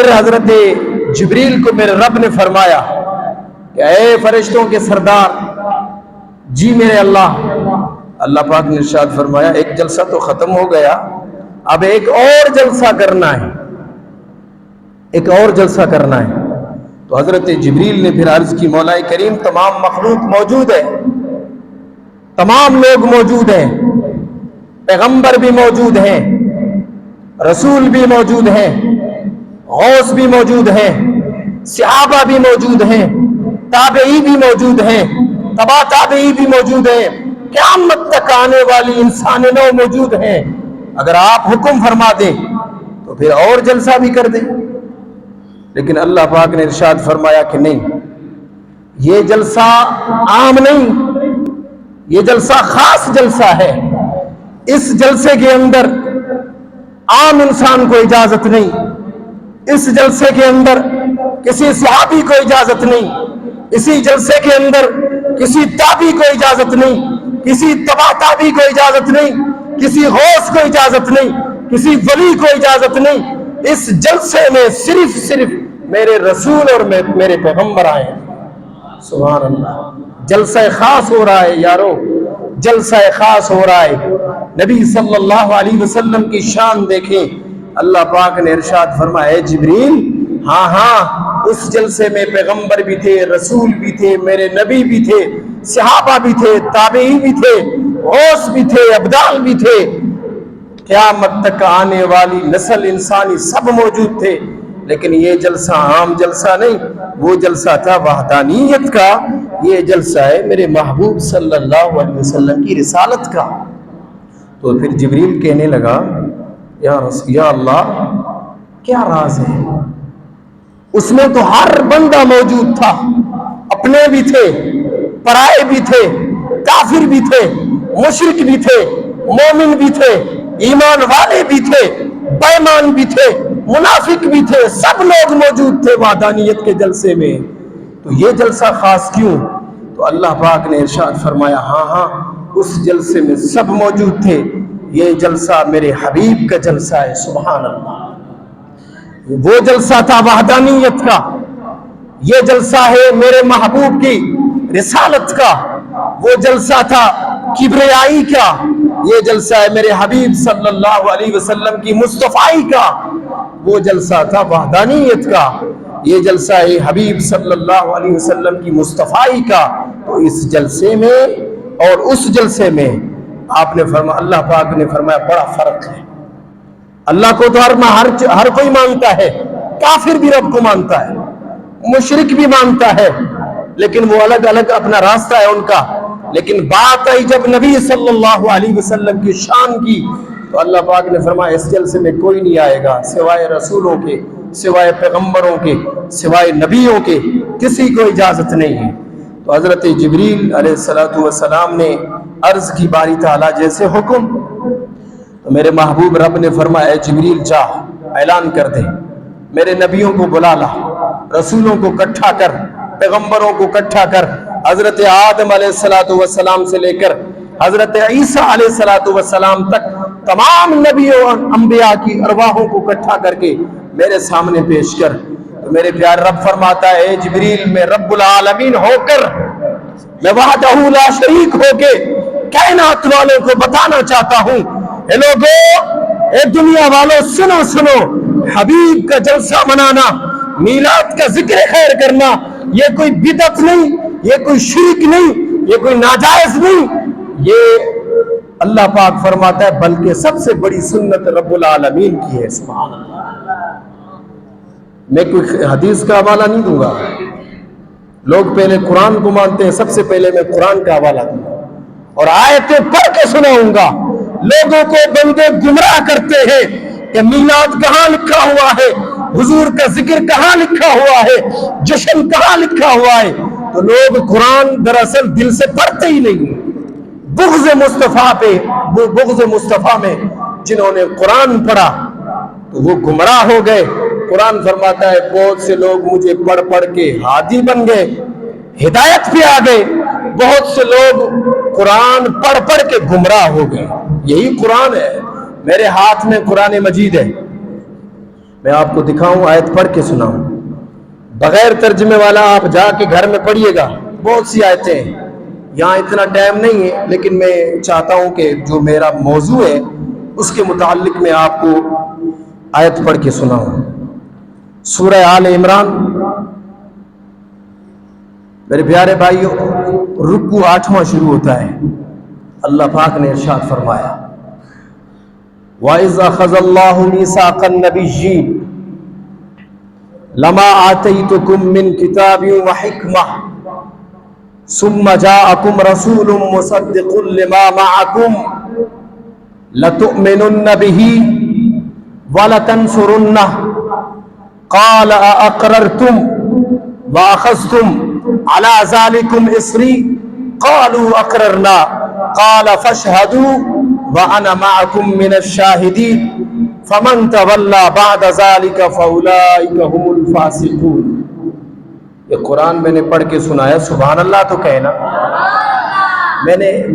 پھر حضرت جبریل کو میرے رب نے فرمایا کہ اے فرشتوں کے سردار، جی میرے اللہ پاک نے ارشاد فرمایا ایک جلسہ تو ختم ہو گیا، اب ایک اور جلسہ کرنا ہے، ایک اور جلسہ کرنا ہے۔ تو حضرت جبریل نے پھر عرض کی مولا کریم تمام مخلوق موجود ہے، تمام لوگ موجود ہیں، پیغمبر بھی موجود ہیں، رسول بھی موجود ہیں، غوث بھی موجود ہیں، صحابہ بھی موجود ہیں، تابعی بھی موجود ہیں، تبع تابعی بھی موجود ہیں، قیامت تک آنے والی انسان نو موجود ہیں، اگر آپ حکم فرما دیں تو پھر اور جلسہ بھی کر دیں۔ لیکن اللہ پاک نے ارشاد فرمایا کہ نہیں، یہ جلسہ عام نہیں، یہ جلسہ خاص جلسہ ہے، اس جلسے کے اندر عام انسان کو اجازت نہیں، اس جلسے کے اندر کسی صحابی کو اجازت نہیں، اسی جلسے کے اندر کسی تابعی کو اجازت نہیں، کسی تبع تابعی کو اجازت نہیں، کسی غوث کو اجازت نہیں، کسی ولی کو اجازت نہیں، اس جلسے میں صرف میرے رسول اور میرے پیغمبر آئے ہیں۔ سبحان اللہ، جلسہ خاص ہو رہا ہے یارو، جلسہ خاص ہو رہا ہے۔ نبی صلی اللہ علیہ وسلم کی شان دیکھیں، اللہ پاک نے ارشاد فرمایا اے جبریل، ہاں اس جلسے میں پیغمبر بھی تھے، رسول بھی تھے، میرے نبی بھی تھے، صحابہ بھی تھے، تابعی بھی تھے، غوث بھی تھے، ابدال بھی تھے، قیامت تک آنے والی نسل انسانی سب موجود تھے۔ لیکن یہ جلسہ عام جلسہ نہیں، وہ جلسہ تھا وحدانیت کا، یہ جلسہ ہے میرے محبوب صلی اللہ علیہ وسلم کی رسالت کا۔ تو پھر جبریل کہنے لگا یا اللہ کیا راز ہے؟ اس میں تو ہر بندہ موجود تھا، اپنے بھی تھے، پرائے بھی تھے، کافر بھی تھے، مشرک بھی تھے، مومن بھی تھے، ایمان والے بھی تھے، بے ایمان بھی تھے، منافق بھی تھے، سب لوگ موجود تھے وحدانیت کے جلسے میں، تو یہ جلسہ خاص کیوں؟ تو اللہ پاک نے ارشاد فرمایا ہاں اس جلسے میں سب موجود تھے، یہ جلسہ میرے حبیب کا جلسہ ہے۔ سبحان اللہ، وہ جلسہ تھا وحدانیت کا، یہ جلسہ ہے میرے محبوب کی رسالت کا، وہ جلسہ تھا کبریائی کا، یہ جلسہ ہے میرے حبیب صلی اللہ علیہ وسلم کی مصطفائی کا، وہ جلسہ تھا وحدانیت کا، یہ جلسہ ہے حبیب صلی اللہ علیہ وسلم کی مصطفائی کا۔ تو اس جلسے میں اور اس جلسے میں آپ نے فرمایا، اللہ پاک نے فرمایا بڑا فرق ہے۔ اللہ کو تو ہر کوئی مانتا ہے، کافر بھی رب کو مانتا ہے، مشرک بھی مانتا ہے، لیکن وہ الگ الگ اپنا راستہ ہے ان کا۔ لیکن بات آئی جب نبی صلی اللہ علیہ وسلم کی شان کی، تو اللہ پاک نے فرمایا اس جلسے میں کوئی نہیں آئے گا سوائے رسولوں کے، سوائے پیغمبروں کے، سوائے نبیوں کے، کسی کو اجازت نہیں ہے۔ تو حضرت جبریل علیہ السلام نے عرض کی باری تعالیٰ جیسے حکم، تو میرے محبوب رب نے فرمایا اے جبریل جا اعلان کر دے، میرے نبیوں کو بلا لا، رسولوں کو اکٹھا کر، پیغمبروں کو اکٹھا کر، حضرت آدم علیہ السلام سے لے کر حضرت عیسیٰ علیہ السلام تک تمام نبیوں اور انبیاء کی ارواحوں کو اکٹھا کر کے میرے سامنے پیش کر۔ تو میرے پیار رب فرماتا ہے اے جبریل، میں رب العالمین ہو کر، میں وحدہ لا شریک ہو کے کائنات والوں کو بتانا چاہتا ہوں، اے لوگو، اے دنیا والوں، سنو، حبیب کا جلسہ منانا، میلاد کا ذکر خیر کرنا، یہ کوئی بدعت نہیں، یہ کوئی شرک نہیں، یہ کوئی ناجائز نہیں، یہ اللہ پاک فرماتا ہے بلکہ سب سے بڑی سنت رب العالمین کی ہے۔ سبحان اللہ، میں کوئی حدیث کا حوالہ نہیں دوں گا، لوگ پہلے قرآن کو مانتے ہیں، سب سے پہلے میں قرآن کا حوالہ دوں گا اور آیتیں پڑھ کے سناؤں گا۔ لوگوں کو بندے گمراہ کرتے ہیں کہ میلاد کہاں لکھا ہوا ہے، حضور کا ذکر کہاں لکھا ہوا ہے، جشن کہاں لکھا ہوا ہے، تو لوگ قرآن دراصل دل سے پڑھتے ہی نہیں۔ بغض مصطفیٰ میں جنہوں نے قرآن پڑھا تو وہ گمراہ ہو گئے۔ قرآن فرماتا ہے بہت سے لوگ مجھے پڑھ کے ہادی بن گئے، ہدایت پہ آ گئے، بہت سے لوگ قرآن پڑھ کے گمراہ ہو گئے۔ یہی قرآن ہے، میرے ہاتھ میں قرآن مجید ہے، میں آپ کو دکھاؤں، آیت پڑھ کے سناؤں، بغیر ترجمے والا آپ جا کے گھر میں پڑھیے گا، بہت سی آیتیں ہیں، یہاں اتنا ٹائم نہیں ہے، لیکن میں چاہتا ہوں کہ جو میرا موضوع ہے اس کے متعلق میں آپ کو آیت پڑھ کے سناؤں۔ سورہ آل عمران، میرے پیارے بھائیو، رکوع 8واں شروع ہوتا ہے۔ اللہ پاک نے ارشاد فرمایا وَإِذْ أَخَذَ اللَّهُ مِيثَاقَ النَّبِيِّينَ لَمَا آتَيْتُكُم مِّن كِتَابٍ وَحِكْمَةٍ ثُمَّ جَاءَكُمْ رَسُولٌ مُصَدِّقٌ لِّمَا مَعَكُمْ لَتُؤْمِنُنَّ بِهِ وَلَتَنصُرُنَّهُ قَالَ أَأَقْرَرْتُمْ وَأَخَذْتُمْ عَلَىٰ ذَلِكُمْ إِصْرِي قَالُوا أَقْرَرْنَا قَالَ فَاشْهَدُوا وَأَنَا مَعَكُمْ مِنَ الشَّاهِدِينَ فَمَن تَوَلَّىٰ بَعْدَ ذَلِكَ فَأُولَٰئِكَ هُمُ الْفَاسِقُونَ۔ یہ قرآن میں نے پڑھ کے سنایا، سبحان اللہ تو کہنا۔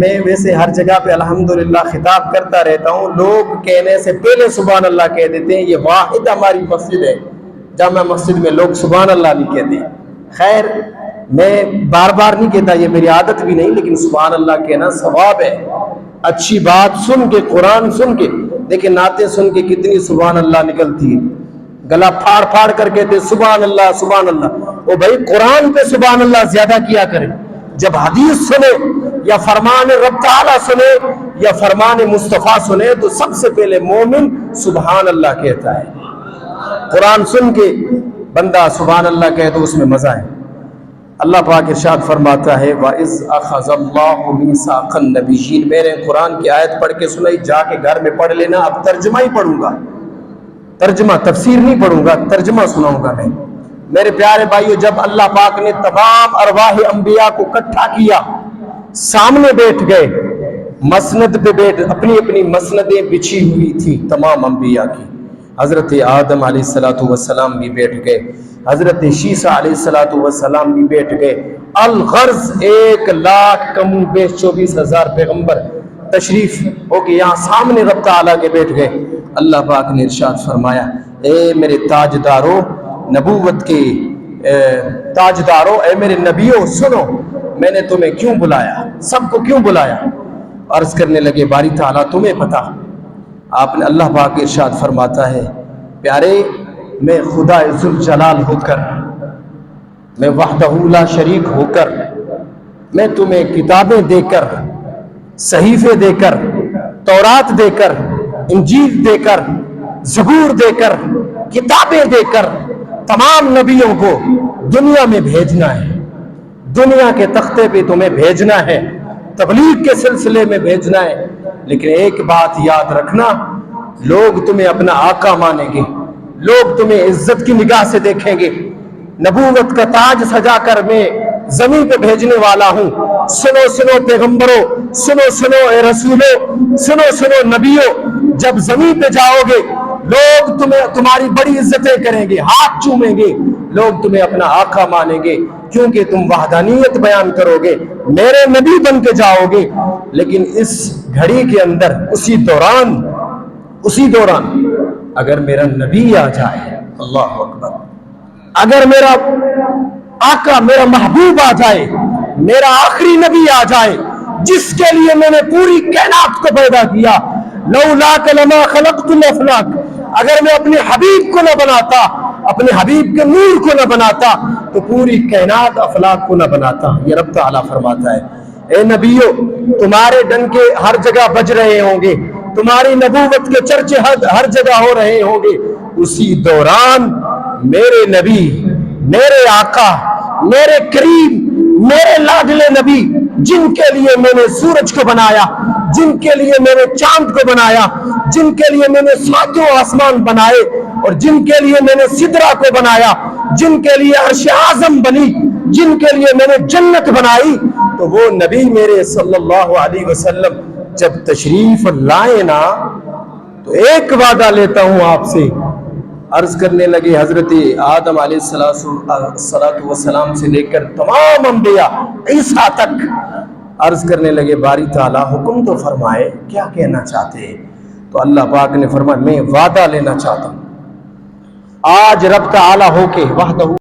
میں ویسے ہر جگہ پہ الحمدللہ خطاب کرتا رہتا ہوں، لوگ کہنے سے پہلے سبحان اللہ کہہ دیتے ہیں، یہ واحد ہماری مسجد ہے، جامع مسجد میں لوگ سبحان اللہ نہیں کہتے۔ خیر، میں بار بار نہیں کہتا، یہ میری عادت بھی نہیں، لیکن سبحان اللہ کہنا ثواب ہے۔ اچھی بات سن کے، قرآن سن کے، دیکھیں نعتیں سن کے کتنی سبحان اللہ نکلتی ہے، گلا پھاڑ پھاڑ کر کہتے سبحان اللہ سبحان اللہ۔ او بھائی قرآن پہ سبحان اللہ زیادہ کیا کریں، جب حدیث سنے یا فرمان رب تعالیٰ سنے یا فرمان مصطفیٰ سنے تو سب سے پہلے مومن سبحان اللہ کہتا ہے۔ قرآن سن کے بندہ سبحان اللہ کہے تو اس میں مزہ ہے۔ اللہ پاک ارشاد فرماتا ہے وَإِذْ أَخَذَ اللَّهُ مِيثَاقَ النَّبِيِّينَ۔ میں نے قرآن کی آیت پڑھ کے سنائی، جا کے گھر میں پڑھ لینا، اب ترجمہ ہی پڑھوں گا، ترجمہ، تفسیر نہیں پڑھوں گا، ترجمہ سناؤں گا میں۔ میرے پیارے بھائیو، جب اللہ پاک نے تمام ارواح انبیاء کو اکٹھا کیا، سامنے بیٹھ گئے، مسند پہ بیٹھ، اپنی اپنی مسندیں بچھی ہوئی تھی تمام انبیاء کی، حضرت آدم علیہ السلام بھی بیٹھ گئے، حضرت شیسا علیہ السلام بھی بیٹھ گئے، الغرض 1,00,000 کم بیش 24,000 پیغمبر تشریف ہو کے یہاں سامنے رب تعالیٰ کے بیٹھ گئے۔ اللہ پاک نے ارشاد فرمایا اے میرے تاجداروں، نبوت کے تاجداروں، اے میرے نبیوں، سنو میں نے تمہیں کیوں بلایا، سب کو کیوں بلایا؟ عرض کرنے لگے باری تعالیٰ تمہیں پتا۔ آپ نے، اللہ پاک ارشاد فرماتا ہے پیارے، میں خدا ذوالجلال ہو کر، میں وحدہ لا شریک ہو کر، میں تمہیں کتابیں دے کر، صحیفے دے کر، تورات دے کر، انجیل دے کر، زبور دے کر، کتابیں دے کر تمام نبیوں کو دنیا میں بھیجنا ہے، دنیا کے تختے پہ تمہیں بھیجنا ہے، تبلیغ کے سلسلے میں بھیجنا ہے۔ لیکن ایک بات یاد رکھنا، لوگ تمہیں اپنا آقا مانیں گے، لوگ تمہیں عزت کی نگاہ سے دیکھیں گے، نبوت کا تاج سجا کر میں زمین پہ بھیجنے والا ہوں۔ سنو سنو پیغمبروں، سنو سنو اے رسولوں، سنو سنو نبیوں، جب زمین پہ جاؤ گے لوگ تمہاری بڑی عزتیں کریں گے، ہاتھ چومیں گے، لوگ تمہیں اپنا آقا مانیں گے، کیونکہ تم وحدانیت بیان کرو گے، میرے نبی بن کے جاؤ گے۔ لیکن اس گھڑی کے اندر، اسی دوران اگر میرا نبی آ جائے، اللہ اکبر، اگر میرا آقا، میرا محبوب آ جائے، میرا آخری نبی آ جائے، جس کے لیے میں نے پوری کائنات کو پیدا کیا، لولاک لما خلقت الافلاک، اگر میں اپنے حبیب کو نہ بناتا، اپنے حبیب کے نور کو نہ بناتا تو پوری کائنات افلاک کو نہ بناتا۔ یہ رب تعالیٰ فرماتا ہے اے نبیوں، تمہارے ڈنکے ہر جگہ بج رہے ہوں گے، تمہاری نبوت کے چرچے ہر جگہ ہو رہے ہوں گے، اسی دوران میرے نبی، میرے آقا، میرے کریم، میرے لاڈلے نبی، جن کے لیے میں نے سورج کو بنایا، جن کے لیے میں نے چاند کو بنایا، جن کے لیے میں نے ساتوں آسمان بنائے، اور جن کے لیے میں نے سدرہ کو بنایا، جن کے لیے عرش اعظم بنی، جن کے لیے میں نے جنت بنائی، تو وہ نبی میرے صلی اللہ علیہ وسلم جب تشریف لائے نا، تو ایک وعدہ لیتا ہوں آپ سے۔ عرض کرنے لگے حضرت آدم علیہ السلام سے لے کر تمام انبیاء عیسیٰ تک، عرض کرنے لگے باری تعالیٰ حکم تو فرمائے، کیا کہنا چاہتے ہیں؟ تو اللہ پاک نے فرمایا میں وعدہ لینا چاہتا ہوں، آج رب تعالی ہو کے وحدہ